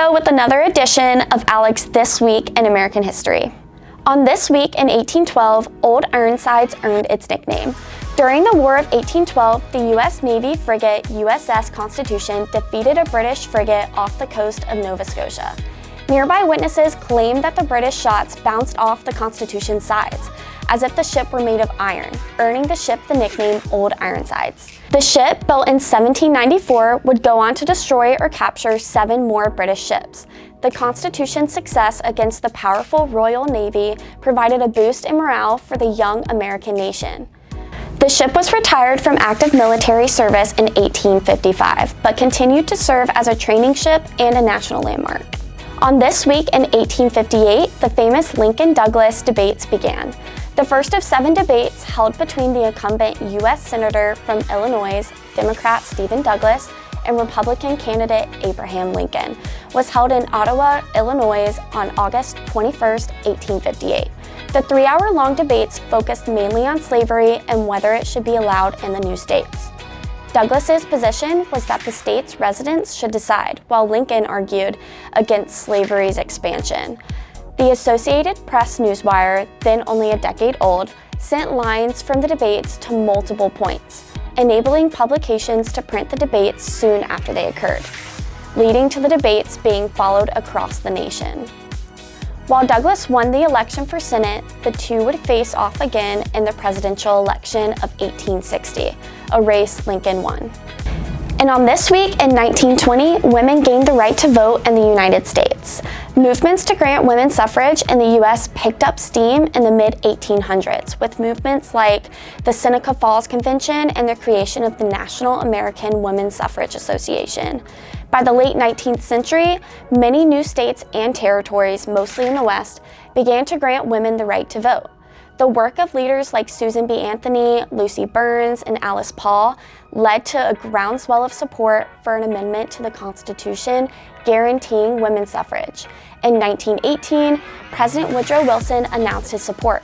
go with another edition of ALEC's This Week in American History. On this week in 1812, Old Ironsides earned its nickname. During the War of 1812, the U.S. Navy frigate USS Constitution defeated a British frigate off the coast of Nova Scotia. Nearby witnesses claimed that the British shots bounced off the Constitution's sides, as if the ship were made of iron, earning the ship the nickname Old Ironsides. The ship, built in 1794, would go on to destroy or capture 7 more British ships. The Constitution's success against the powerful Royal Navy provided a boost in morale for the young American nation. The ship was retired from active military service in 1855, but continued to serve as a training ship and a national landmark. On this week in 1858, the famous Lincoln-Douglas debates began. The first of 7 debates held between the incumbent U.S. Senator from Illinois, Democrat Stephen Douglas, and Republican candidate Abraham Lincoln was held in Ottawa, Illinois on August 21, 1858. The 3-hour-long debates focused mainly on slavery and whether it should be allowed in the new states. Douglas's position was that the state's residents should decide, while Lincoln argued against slavery's expansion. The Associated Press newswire, then only a decade old, sent lines from the debates to multiple points, enabling publications to print the debates soon after they occurred, leading to the debates being followed across the nation. While Douglas won the election for Senate, the two would face off again in the presidential election of 1860, a race Lincoln won. And on this week in 1920, women gained the right to vote in the United States. Movements to grant women suffrage in the U.S. picked up steam in the mid-1800s, with movements like the Seneca Falls Convention and the creation of the National American Women's Suffrage Association. By the late 19th century, many new states and territories, mostly in the West, began to grant women the right to vote. The work of leaders like Susan B. Anthony, Lucy Burns, and Alice Paul led to a groundswell of support for an amendment to the Constitution guaranteeing women's suffrage. In 1918, President Woodrow Wilson announced his support.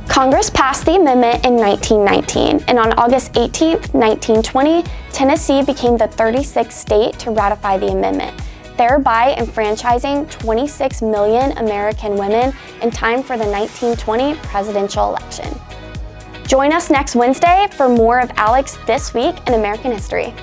Congress passed the amendment in 1919, and on August 18, 1920, Tennessee became the 36th state to ratify the amendment, thereby enfranchising 26 million American women in time for the 1920 presidential election. Join us next Wednesday for more of ALEC's This Week in American History.